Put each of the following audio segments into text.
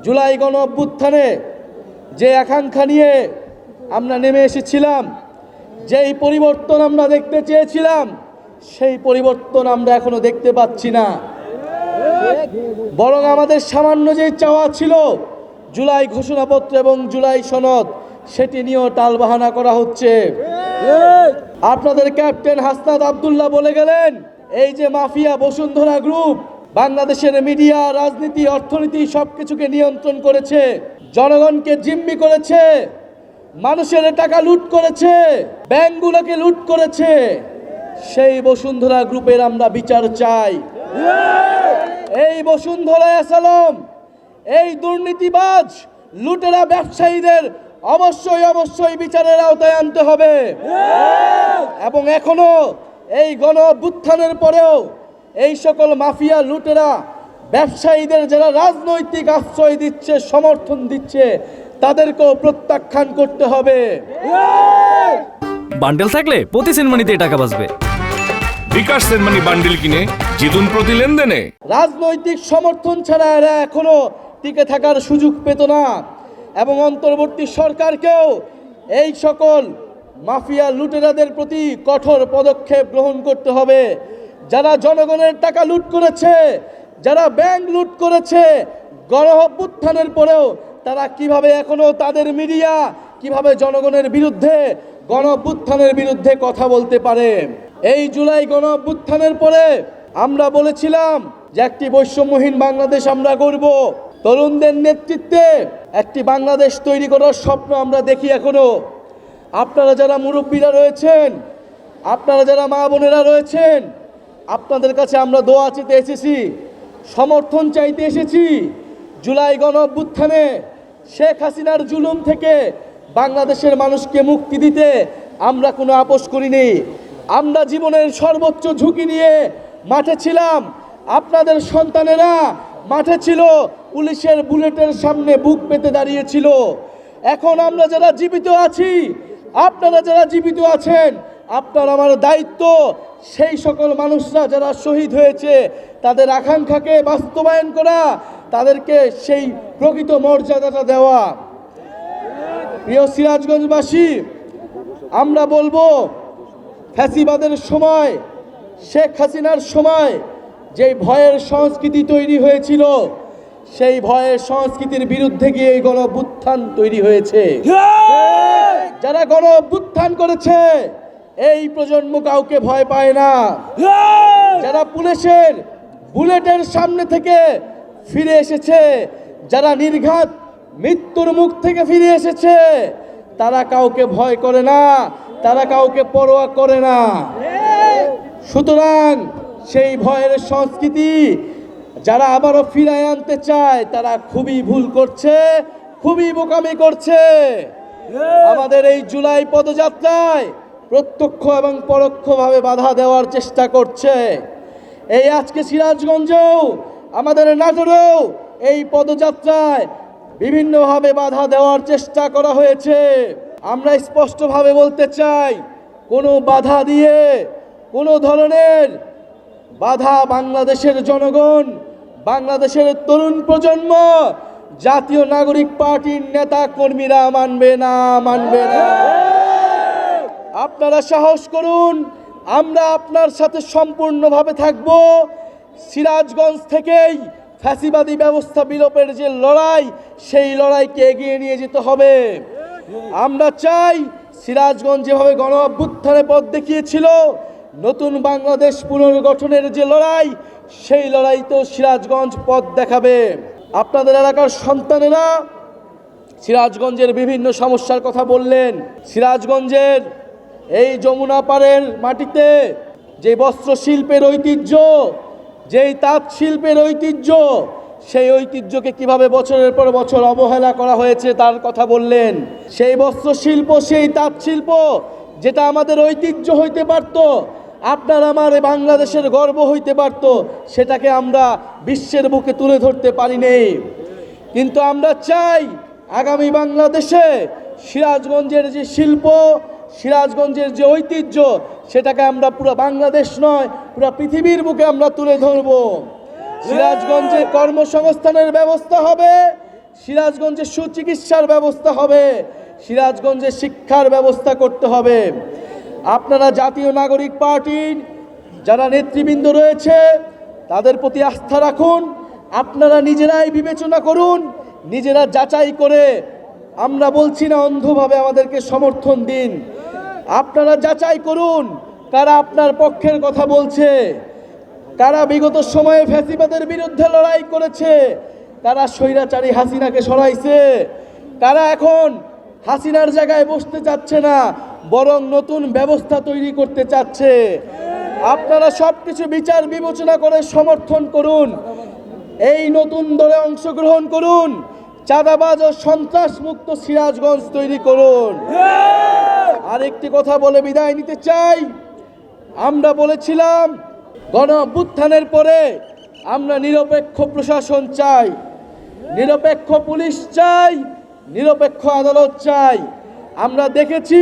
জুলাই গণ অভ্যুত্থানে যে আকাঙ্ক্ষা নিয়ে আমরা নেমে এসেছিলাম, যেই পরিবর্তন আমরা দেখতে চেয়েছিলাম, সেই পরিবর্তন আমরা এখনো দেখতে পাচ্ছি না। বরং আমাদের সামান্য যে চাওয়া ছিল জুলাই ঘোষণাপত্র এবং জুলাই সনদ, সেটি নিয়েও টালবাহানা করা হচ্ছে। আপনাদের ক্যাপ্টেন হাসনাত আব্দুল্লাহ বলে গেলেন, এই যে মাফিয়া বসুন্ধরা গ্রুপ বাংলাদেশের মিডিয়া, রাজনীতি, অর্থনীতি সবকিছুকে নিয়ন্ত্রণ করেছে, জনগণকে জিম্মি করেছে, মানুষের টাকা লুট করেছে, ব্যাংকগুলোকে লুট করেছে, সেই বসুন্ধরা গ্রুপের আমরা বিচার চাই। এই বসুন্ধরা আসালম, এই দুর্নীতিবাজ লুটেরা ব্যবসায়ীদের অবশ্যই বিচারের আওতায় আনতে হবে। এবং এখনো এই গণ অভ্যুত্থানের পরেও এই সকল মাফিয়া লুটেরা ব্যবসায়ীদের যারা রাজনৈতিক আশ্রয় দিচ্ছে, সমর্থন দিচ্ছে, তাদেরকেও প্রত্যাখ্যান করতে হবে। বান্ডেল থাকলে প্রতি সেনমানিতে টাকা বাঁচবে। বিকাশ সেনমানি বান্ডেল কিনে জিতুন প্রতি লেনদেনে। রাজনৈতিক সমর্থন ছাড়া এরা এখনো টিকে থাকার সুযোগ পেত না। এবং অন্তর্বর্তী সরকারকেও এই সকল মাফিয়া লুটেরাদের প্রতি কঠোর পদক্ষেপ গ্রহণ করতে হবে। যারা জনগণের টাকা লুট করেছে, যারা ব্যাংক লুট করেছে, গণ অভ্যুত্থানের পরেও তারা কিভাবে এখনো তাদের মিডিয়া কিভাবে জনগণের বিরুদ্ধে, গণ অভ্যুত্থানের বিরুদ্ধে কথা বলতে পারে। এই জুলাই গণ অভ্যুত্থানের পরে আমরা বলেছিলাম যে একটি বৈষম্যহীন বাংলাদেশ আমরা গড়ব। তরুণদের নেতৃত্বে একটি বাংলাদেশ তৈরি করার স্বপ্ন আমরা দেখি এখনো। আপনারা যারা মুরব্বীরা রয়েছেন, আপনারা যারা মা বোনেরা রয়েছেন, আপনাদের কাছে আমরা দোয়া চেতে এসেছি, সমর্থন চাইতে এসেছি। জুলাই গণ অভ্যুত্থানে শেখ হাসিনার জুলুম থেকে বাংলাদেশের মানুষকে মুক্তি দিতে আমরা কোনো আপোষ করিনি। আমরা জীবনের সর্বোচ্চ ঝুঁকি নিয়ে মাঠে ছিলাম। আপনাদের সন্তানেরা মাঠে ছিল, পুলিশের বুলেটের সামনে বুক পেতে দাঁড়িয়েছিল। এখন আমরা যারা জীবিত আছি, আপনারা যারা জীবিত আছেন, আপনার আমার দায়িত্ব সেই সকল মানুষরা যারা শহীদ হয়েছে তাদের আকাঙ্ক্ষাকে বাস্তবায়ন করা, তাদেরকে সেই প্রকৃত মর্যাদাটা দেওয়া। প্রিয় সিরাজগঞ্জবাসী, আমরা বলবো, ফ্যাসিবাদের সময়, শেখ হাসিনার সময় যেই ভয়ের সংস্কৃতি তৈরি হয়েছিল, সেই ভয়ের সংস্কৃতির বিরুদ্ধে গিয়ে এই গণ অভ্যুত্থান তৈরি হয়েছে। যারা গণ অভ্যুত্থান করেছে এই প্রজন্ম কাউকে ভয় পায় না। যারা পুলিশের বুলেটের সামনে থেকে ফিরে এসেছে, যারা নির্ঘাত মৃত্যুর মুখ থেকে ফিরে এসেছে, তারা কাউকে ভয় করে না, তারা কাউকে পরোয়া করে না। সুতরাং সেই ভয়ের সংস্কৃতি যারা আবারও ফিরায় আনতে চায়, তারা খুবই ভুল করছে, খুবই বোকামি করছে। আমাদের এই জুলাই পদযাত্রায় প্রত্যক্ষ এবং পরোক্ষভাবে বাধা দেওয়ার চেষ্টা করছে। এই আজকে সিরাজগঞ্জেও, আমাদের নাটোরেও এই পদযাত্রায় বিভিন্নভাবে বাধা দেওয়ার চেষ্টা করা হয়েছে। আমরা স্পষ্টভাবে বলতে চাই, কোনো বাধা দিয়ে, কোনো ধরনের বাধা বাংলাদেশের জনগণ, বাংলাদেশের তরুণ প্রজন্ম, জাতীয় নাগরিক পার্টির নেতা কর্মীরা মানবে না। আপনারা সাহস করুন, আমরা আপনার সাথে সম্পূর্ণভাবে থাকব। সিরাজগঞ্জ থেকেই ফ্যাসিবাদী ব্যবস্থা বিলোপের যে লড়াই, সেই লড়াইকে এগিয়ে নিয়ে যেতে হবে। আমরা চাই সিরাজগঞ্জ যেভাবে গণ অভ্যুত্থানে পথ দেখিয়েছিল, নতুন বাংলাদেশ পুনর্গঠনের যে লড়াই, সেই লড়াইতেও সিরাজগঞ্জ পথ দেখাবে। আপনাদের এলাকার সন্তানেরা সিরাজগঞ্জের বিভিন্ন সমস্যার কথা বললেন। সিরাজগঞ্জের এই যমুনা পাড়ের মাটিতে যে বস্ত্র শিল্পের ঐতিহ্য, যেই তাঁত শিল্পের ঐতিহ্য, সেই ঐতিহ্যকে কিভাবে বছরের পর বছর অবহেলা করা হয়েছে তার কথা বললেন। সেই বস্ত্র শিল্প, সেই তাঁত শিল্প যেটা আমাদের ঐতিহ্য হইতে পারত, আপনার আমার বাংলাদেশের গর্ব হইতে পারত, সেটাকে আমরা বিশ্বের বুকে তুলে ধরতে পারি নাই। কিন্তু আমরা চাই আগামী বাংলাদেশে সিরাজগঞ্জের যে শিল্প, সিরাজগঞ্জের যে ঐতিহ্য, সেটাকে আমরা পুরো বাংলাদেশ নয়, পুরো পৃথিবীর বুকে আমরা তুলে ধরব। সিরাজগঞ্জে কর্মসংস্থানের ব্যবস্থা হবে, সিরাজগঞ্জে সুচিকিৎসার ব্যবস্থা হবে, সিরাজগঞ্জে শিক্ষার ব্যবস্থা করতে হবে। আপনারা জাতীয় নাগরিক পার্টির যারা নেতৃবৃন্দ রয়েছে তাদের প্রতি আস্থা রাখুন, আপনারা নিজেরাই বিবেচনা করুন, নিজেরা যাচাই করে, আমরা বলছি না অন্ধভাবে আমাদেরকে সমর্থন দিন, আপনারা যাচাই করুন কারা আপনার পক্ষের কথা বলছে, কারা বিগত সময়ে ফ্যাসিবাদের বিরুদ্ধে লড়াই করেছে, কারা স্বৈরাচারী হাসিনাকে সরাইছে, কারা এখন হাসিনার জায়গায় বসতে চাচ্ছে না বরং নতুন ব্যবস্থা তৈরি করতে চাচ্ছে। আপনারা সবকিছু বিচার বিবেচনা করে সমর্থন করুন, এই নতুন দলে অংশগ্রহণ করুন, চাঁদাবাজ ও সন্ত্রাস মুক্ত সিরাজগঞ্জ তৈরি করুন। আরেকটি কথা বলে বিদায় নিতে চাই, আমরা বলেছিলাম গণ অভ্যুত্থানের পরে আমরা নিরপেক্ষ প্রশাসন চাই, নিরপেক্ষ পুলিশ চাই, নিরপেক্ষ আদালত চাই। আমরা দেখেছি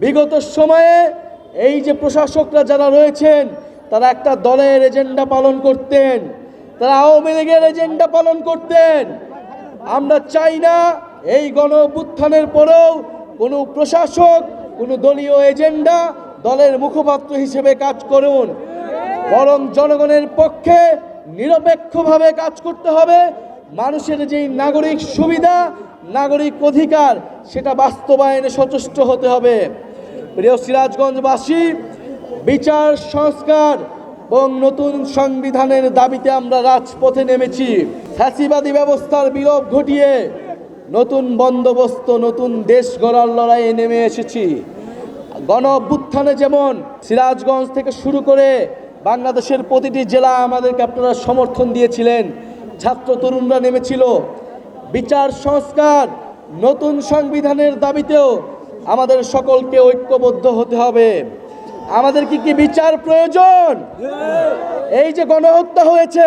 বিগত সময়ে এই যে প্রশাসকরা যারা রয়েছেন তারা একটা দলের এজেন্ডা পালন করতেন, তারা আওয়ামী লীগের এজেন্ডা পালন করতেন। আমরা চাই না এই গণ অভ্যুত্থানের পরেও কোনো প্রশাসক কোনো দলীয় এজেন্ডা দলের মুখপাত্র হিসেবে কাজ করুন, বরং জনগণের পক্ষে নিরপেক্ষভাবে কাজ করতে হবে। মানুষের যেই নাগরিক সুবিধা, নাগরিক অধিকার সেটা বাস্তবায়নে সচেষ্ট হতে হবে। প্রিয় সিরাজগঞ্জবাসী, বিচার সংস্কার এবং নতুন সংবিধানের দাবিতে আমরা রাজপথে নেমেছি। ফ্যাসিবাদী ব্যবস্থার বিলোপ ঘটিয়ে নতুন বন্দোবস্ত, নতুন দেশ গড়ার লড়াইয়ে নেমে এসেছি। গণ অভ্যুত্থানে যেমন সিরাজগঞ্জ থেকে শুরু করে বাংলাদেশের প্রতিটি জেলা আমাদেরকে আপনারা সমর্থন দিয়েছিলেন, ছাত্র তরুণরা নেমেছিল। বিচার সংস্কার, নতুন সংবিধানের দাবিতেও আমাদের সকলকে ঐক্যবদ্ধ হতে হবে। আমাদের কি বিচার প্রয়োজন? এই যে গণহত্যা হয়েছে,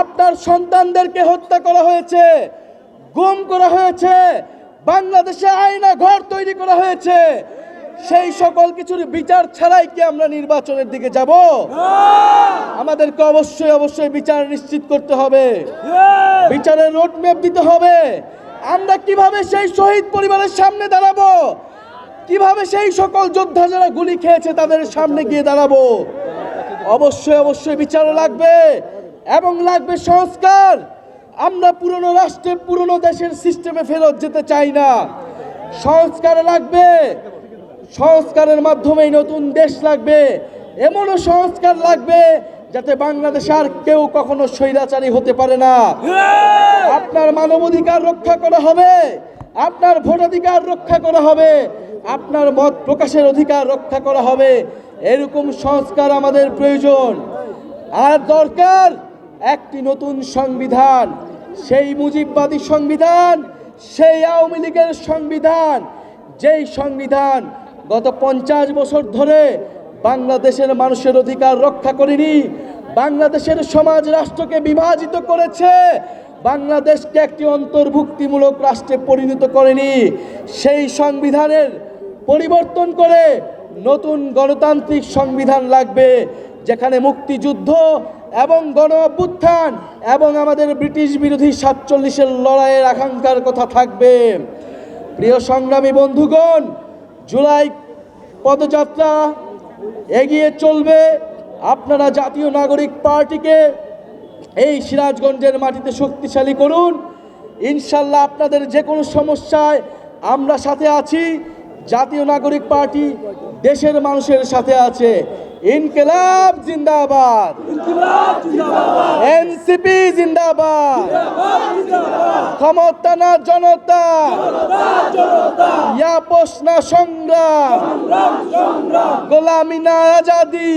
আপনার সন্তানদেরকে হত্যা করা হয়েছে, গুম করা হয়েছে, বাংলাদেশে আয়না ঘর তৈরি করা হয়েছে, সেই সকল কিছুর বিচার ছাড়াই কি আমরা নির্বাচনের দিকে যাব? আমাদেরকে অবশ্যই বিচার নিশ্চিত করতে হবে, বিচারের রোডম্যাপ দিতে হবে। আমরা কিভাবে সেই শহীদ পরিবারের সামনে দাঁড়াবো, কিভাবে সেই সকল যোদ্ধা যারা গুলি খেয়েছে তাদের সামনে গিয়ে দাঁড়াবো? অবশ্যই বিচার লাগবে এবং লাগবে সংস্কার। আমরা পুরনো রাষ্ট্রে, পুরনো দেশের সিস্টেমে ফেরত যেতে চাই না। সংস্কার লাগবে, সংস্কারের মাধ্যমেই নতুন দেশ লাগবে। এমনও সংস্কার লাগবে যাতে বাংলাদেশে আর কেউ কখনো স্বৈরাচারী হতে পারে না। আপনার মানবাধিকার রক্ষা করা হবে, আপনার ভোটাধিকার রক্ষা করা হবে, আপনার মত প্রকাশের অধিকার রক্ষা করা হবে। এরকম সংস্কার আমাদের প্রয়োজন। আর দরকার একটি নতুন সংবিধান, সেই মুজিববাদী সংবিধান, সেই আওয়ামী লীগের সংবিধান, যেই সংবিধান গত 50 বছর ধরে বাংলাদেশের মানুষের অধিকার রক্ষা করেনি, বাংলাদেশের সমাজ রাষ্ট্রকে বিভাজিত করেছে, বাংলাদেশকে একটি অন্তর্ভুক্তিমূলক রাষ্ট্রে পরিণত করেনি। সেই সংবিধানের পরিবর্তন করে নতুন গণতান্ত্রিক সংবিধান লাগবে, যেখানে মুক্তিযুদ্ধ এবং গণ অভ্যুত্থান এবং আমাদের ব্রিটিশ বিরোধী 47-এর লড়াইয়ের আকাঙ্ক্ষার কথা থাকবে। প্রিয় সংগ্রামী বন্ধুগণ, জুলাই পদযাত্রা এগিয়ে চলবে। আপনারা জাতীয় নাগরিক পার্টিকে এই সিরাজগঞ্জের মাটিতে শক্তিশালী করুন। ইনশাল্লাহ আপনাদের যে কোনো সমস্যায় আমরা সাথে আছি। জাতীয় নাগরিক পার্টি দেশের মানুষের সাথে আছে। ইনকিলাব জিন্দাবাদ, এনসিপি জিন্দাবাদ, ক্ষমতা না জনতা, ইয়াপস না সংগ্রাম, গোলামি না আজাদি।